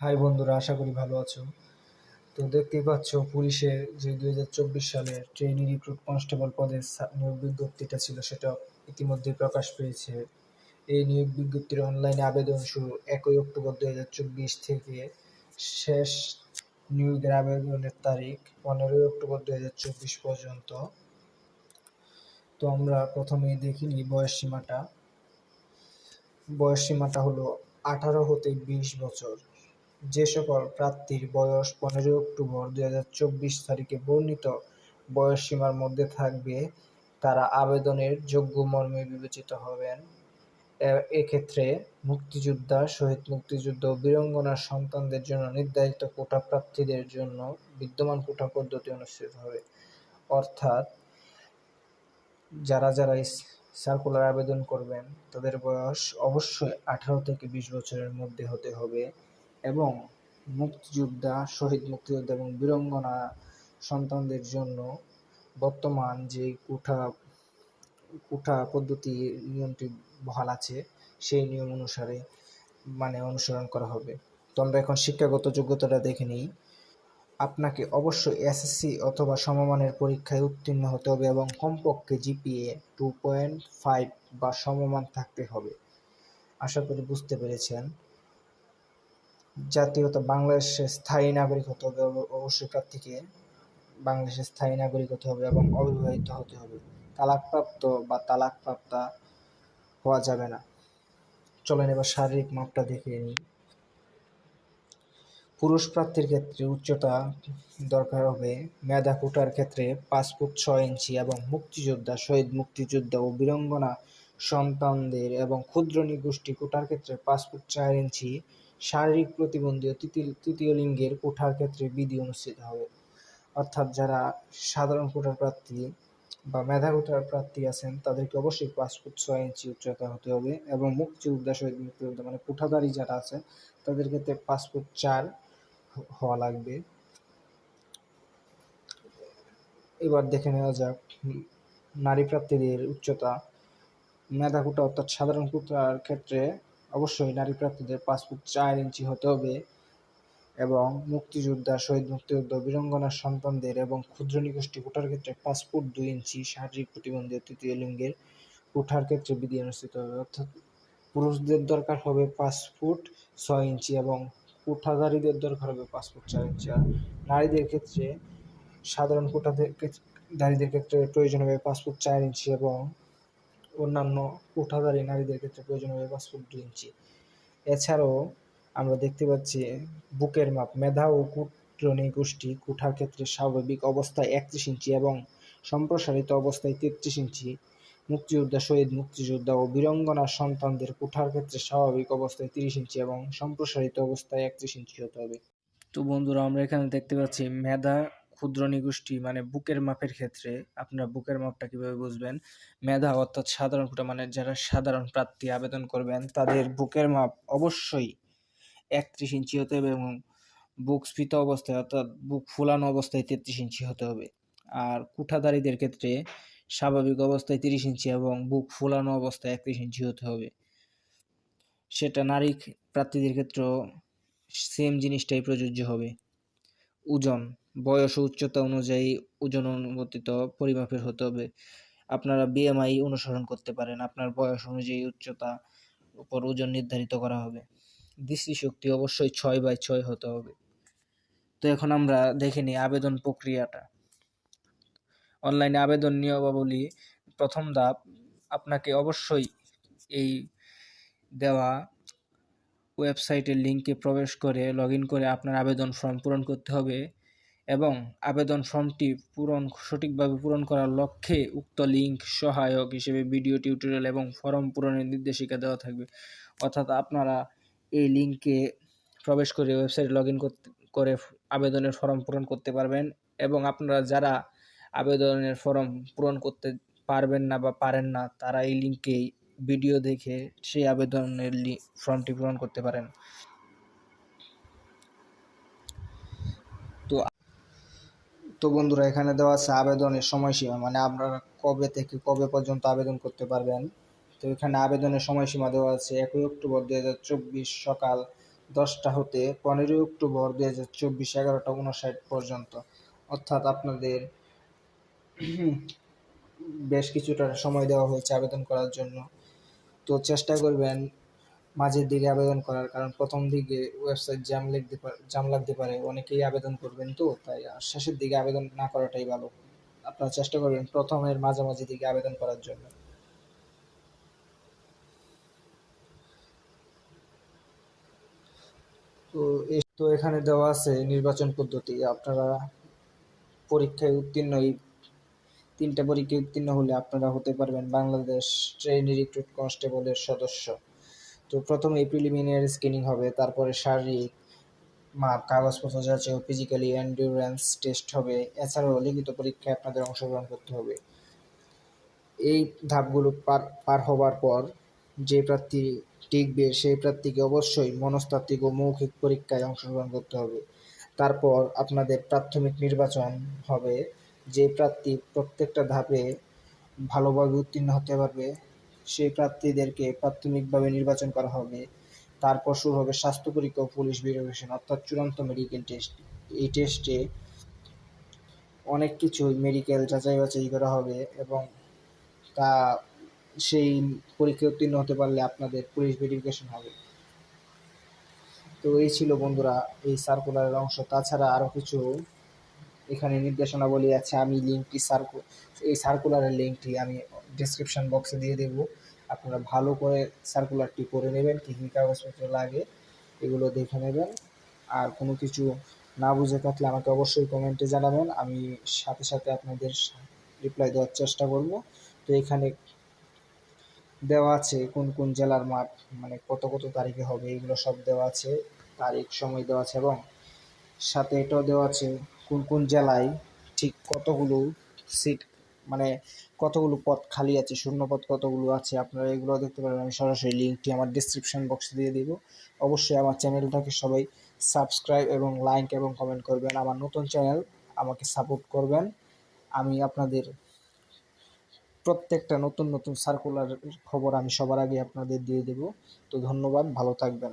High বন্ধুরা, আশা করি ভালো আছো। তো দেখতেই পাচ্ছ, পুলিশের যে 2024 সালের ট্রেনি রিক্রুট কনস্টেবল পদের নিয়োগ বিজ্ঞপ্তিটা ছিল, সেটা ইতিমধ্যে প্রকাশ পেয়েছে। এই নিয়োগ বিজ্ঞপ্তির অনলাইনে আবেদন শুরু 1 অক্টোবর 2024 থেকে। শেষ নিয়োগের আবেদনের তারিখ 15 অক্টোবর 2024 পর্যন্ত। তো আমরা প্রথমেই দেখিনি বয়স সীমাটা হলো 18 হতে 20 বছর। যে সকল প্রার্থীর বয়স 15 অক্টোবর 2024 তারিখে বর্ণিত বয়সসীমার মধ্যে থাকবে, তারা আবেদনের যোগ্য মর্মে বিবেচিত হবেন। এক্ষেত্রে মুক্তিযোদ্ধা, শহীদ মুক্তিযোদ্ধা ও বীরাঙ্গনার সন্তানদের জন্য নির্ধারিত কোটা প্রার্থীদের জন্য বিদ্যমান কোটা পদ্ধতি অনুষ্ঠিত হবে। অর্থাৎ যারা যারা সার্কুলার আবেদন করবেন, তাদের বয়স অবশ্যই 18 থেকে 20 বছরের মধ্যে হতে হবে এবং মুক্তিযোদ্ধা, শহীদ মুক্তিযোদ্ধা এবং বীরাঙ্গনা সন্তানদের জন্য বর্তমান যে কোটা পদ্ধতি নিয়মটি বহাল আছে, সেই নিয়ম অনুসারে অনুসরণ করা হবে। তো আমরা এখন শিক্ষাগত যোগ্যতাটা দেখে নিই। আপনাকে অবশ্যই এসএসসি অথবা সমমানের পরীক্ষায় উত্তীর্ণ হতে হবে এবং কমপক্ষে জিপিএ 2.5 বা সমমান থাকতে হবে। আশা করি বুঝতে পেরেছেন। জাতীয়তা বাংলাদেশের স্থায়ী নাগরিক হতে হবে অবশ্যই প্রার্থীকে। বাংলাদেশের স্থায়ী নাগরিক হতে হবে এবং অবিবাহিত হতে হবে। তালাকপ্রাপ্ত বা তালাকপ্রাপ্তা হওয়া যাবে না। চলেন এবার শারীরিক মাপটা দেখে নিই। পুরুষ প্রার্থীর ক্ষেত্রে উচ্চতা দরকার হবে মেধা কোটার ক্ষেত্রে 5 ফুট 6 ইঞ্চি এবং মুক্তিযোদ্ধা, শহীদ মুক্তিযোদ্ধা ও বীরাঙ্গনা সন্তানদের এবং ক্ষুদ্র নৃগোষ্ঠী কোটার ক্ষেত্রে 5 ফুট 4 ইঞ্চি। শারীরিক প্রতিবন্ধী ও তৃতীয় লিঙ্গের কোটার ক্ষেত্রে বিধি অনুষ্ঠিত হবে। অর্থাৎ যারা সাধারণ কোটার প্রার্থী বা মেধা কোটার প্রার্থী আছেন, তাদেরকে অবশ্যই 5 ফুট 6 ইঞ্চি উচ্চতা হতে হবে এবং মুক্তিযোদ্ধা, শহীদ মুক্তিযোদ্ধা কোটাধারী যারা আছে, তাদের ক্ষেত্রে 5 ফুট 4 হওয়া লাগবে। এবার দেখে নেওয়া যাক নারী প্রার্থীদের উচ্চতা। মেধা কোটা অর্থাৎ সাধারণ কোটার ক্ষেত্রে অবশ্যই নারী প্রার্থীদের 5 ফুট 4 ইঞ্চি হতে হবে এবং মুক্তিযোদ্ধা, শহীদ মুক্তিযোদ্ধা, বীরাঙ্গনার সন্তানদের এবং ক্ষুদ্র নৃগোষ্ঠী কোটার ক্ষেত্রে 5 ফুট 2 ইঞ্চি। শারীরিক প্রতিবন্ধী ও তৃতীয় লিঙ্গের কোটার ক্ষেত্রে বিধি অনুষ্ঠিত হবে। অর্থাৎ পুরুষদের দরকার হবে 5 ফুট 6 ইঞ্চি এবং কোটাধারীদের দরকার হবে 5 ফুট 4 ইঞ্চি। আর নারীদের ক্ষেত্রে সাধারণ কোটাধারীদের ক্ষেত্রে প্রয়োজন হবে 5 ফুট 4 ইঞ্চি এবং অন্যান্য কোটাধারী নারীদের ক্ষেত্রে প্রয়োজন হবে 5 ফুট 2 ইঞ্চি। এছাড়াও আমরা দেখতে পাচ্ছি বুকের মাপ। মেধা ও ক্ষুদ্র নৃগোষ্ঠী কোটার ক্ষেত্রে স্বাভাবিক অবস্থায় 31 ইঞ্চি এবং সম্প্রসারিত অবস্থায় 33 ইঞ্চি। মুক্তিযোদ্ধা, শহীদ মুক্তিযোদ্ধা ও বীরাঙ্গনা সন্তানদের কোটার ক্ষেত্রে স্বাভাবিক অবস্থায় 30 ইঞ্চি এবং সম্প্রসারিত অবস্থায় 31 ইঞ্চি হতে হবে। তো বন্ধুরা, আমরা এখানে দেখতে পাচ্ছি মেধা, ক্ষুদ্র নৃগোষ্ঠী বুকের মাপের ক্ষেত্রে আপনারা বুকের মাপটা কিভাবে বুঝবেন। মেধা অর্থাৎ সাধারণ কোটা যারা সাধারণ প্রার্থী আবেদন করবেন, তাদের বুকের মাপ অবশ্যই 31 ইঞ্চি হতে হবে এবং বুক স্ফীত অবস্থায় অর্থাৎ বুক ফুলানো অবস্থায় 33 ইঞ্চি হতে হবে। আর কোটাধারীদের ক্ষেত্রে স্বাভাবিক অবস্থায় 30 ইঞ্চি এবং বুক ফুলানো অবস্থায় 31 ইঞ্চি হতে হবে। সেটা নারী প্রার্থীদের ক্ষেত্রেও সেম জিনিসটাই প্রযোজ্য হবে। ওজন, বয়স ও উচ্চতা অনুযায়ী ওজন অনুমোদিত পরিমাপের হতে হবে। আপনারা বিএমআই অনুসরণ করতে পারেন। আপনার বয়স অনুযায়ী উচ্চতা উপর ওজন নির্ধারিত করা হবে। দৃষ্টিশক্তি অবশ্যই 6/6 হতে হবে। তো এখন আমরা দেখে নিই আবেদন প্রক্রিয়াটা। অনলাইনে আবেদন নিয়মাবলী। প্রথম ধাপ, আপনাকে অবশ্যই এই দেওয়া ওয়েবসাইটের লিঙ্কে প্রবেশ করে লগইন করে আপনার আবেদন ফর্ম পূরণ করতে হবে এবং আবেদন ফর্মটি সঠিকভাবে পূরণ করার লক্ষ্যে উক্ত লিঙ্ক সহায়ক হিসেবে ভিডিও টিউটোরিয়াল এবং ফর্ম পূরণের নির্দেশিকা দেওয়া থাকবে। অর্থাৎ আপনারা এই লিঙ্কে প্রবেশ করে ওয়েবসাইটে লগইন করে আবেদনের ফর্ম পূরণ করতে পারবেন এবং আপনারা যারা আবেদনের ফর্ম পূরণ করতে পারবেন না বা পারেন না, তারা এই লিঙ্কে ভিডিও দেখে সেই আবেদনের ফর্মটি পূরণ করতে পারেন। তো বন্ধুরা, এখানে দেওয়া আছে আবেদনের সময়সীমা, আপনারা কবে থেকে কবে পর্যন্ত আবেদন করতে পারবেন। তো এখানে আবেদনের সময়সীমা দেওয়া আছে 1 অক্টোবর 2024 সকাল 10টা হতে 15 অক্টোবর 2024 11টা 59 পর্যন্ত, অর্থাৎ আপনাদের বেশ কিছুটা সময় দেওয়া হয়েছে আবেদন করার জন্য। তো চেষ্টা করবেন মাঝের দিকে আবেদন করার, কারণ প্রথম দিকে ওয়েবসাইট জ্যাম লাগতে পারে, অনেকেই আবেদন করবেন, তো তাই শেষের দিকে আবেদন না করাটাই ভালো। আপনারা চেষ্টা করবেন প্রথমের মাঝামাঝি দিকে আবেদন করার জন্য। তো এখানে দেওয়া আছে নির্বাচন পদ্ধতি। আপনারা পরীক্ষায় উত্তীর্ণ এই 3টা পরীক্ষায় উত্তীর্ণ হলে আপনারা হতে পারবেন বাংলাদেশ ট্রেনি রিক্রুট কনস্টেবলের সদস্য। তো প্রথমে প্রিলিমিনারি স্ক্রিনিং হবে, তারপরে শারীরিক মাপ, কাগজপত্র যাচাই ও ফিজিক্যালি এন্ডুরেন্স টেস্ট হবে। এছাড়াও লিখিত পরীক্ষায় আপনাদের অংশগ্রহণ করতে হবে। এই ধাপগুলো পার হবার পর যে প্রার্থী টিকবে সেই প্রার্থীকে অবশ্যই মনস্তাত্ত্বিক ও মৌখিক পরীক্ষায় অংশগ্রহণ করতে হবে। তারপর আপনাদের প্রাথমিক নির্বাচন হবে। যে প্রার্থী প্রত্যেকটা ধাপে ভালোভাবে উত্তীর্ণ হতে পারবে সেই প্রার্থীদেরকে প্রাথমিকভাবে নির্বাচন করা হবে। তারপর শুরু হবে স্বাস্থ্য পরীক্ষা ও পুলিশ ভেরিফিকেশন, অর্থাৎ চূড়ান্ত মেডিকেল টেস্ট। এই টেস্টে অনেক কিছুই মেডিকেল যাচাই বাছাই করা হবে এবং তা সেই পরীক্ষায় উত্তীর্ণ হতে পারলে আপনাদের পুলিশ ভেরিফিকেশন হবে। তো এই ছিল বন্ধুরা এই সার্কুলারের অংশ। তাছাড়া আরও কিছু এখানে নির্দেশনাবলী আছে। আমি এই সার্কুলারের লিঙ্কটি আমি ডিসক্রিপশন বক্সে দিয়ে দেব। আপনারা ভালো করে সার্কুলারটি পড়ে নেবেন, কী কী কাগজপত্র লাগে এগুলো দেখে নেবেন। আর কোনো কিছু না বুঝে থাকলে আমাকে অবশ্যই কমেন্টে জানাবেন, আমি সাথে সাথে আপনাদের রিপ্লাই দেওয়ার চেষ্টা করব। তো এখানে দেওয়া আছে কোন কোন জেলার মাঠ, মানে কত কত তারিখে হবে, এগুলো সব দেওয়া আছে, তারিখ সময় দেওয়া আছে, এবং সাথে এটাও দেওয়া আছে কোন কোন জেলায় ঠিক কতগুলো সিট, মানে কতগুলো পদ খালি আছে, শূন্য পদ কতগুলো আছে, আপনারা এগুলো দেখতে পারেন। আমি সরাসরি লিঙ্কটি আমার ডিসক্রিপশন বক্সে দিয়ে দিব। অবশ্যই আমার চ্যানেলটাকে সবাই সাবস্ক্রাইব এবং লাইক এবং কমেন্ট করবেন। আমার নতুন চ্যানেল, আমাকে সাপোর্ট করবেন। আমি আপনাদের প্রত্যেকটা নতুন নতুন সার্কুলার খবর আমি সবার আগে আপনাদের দিয়ে দেব। তো ধন্যবাদ, ভালো থাকবেন।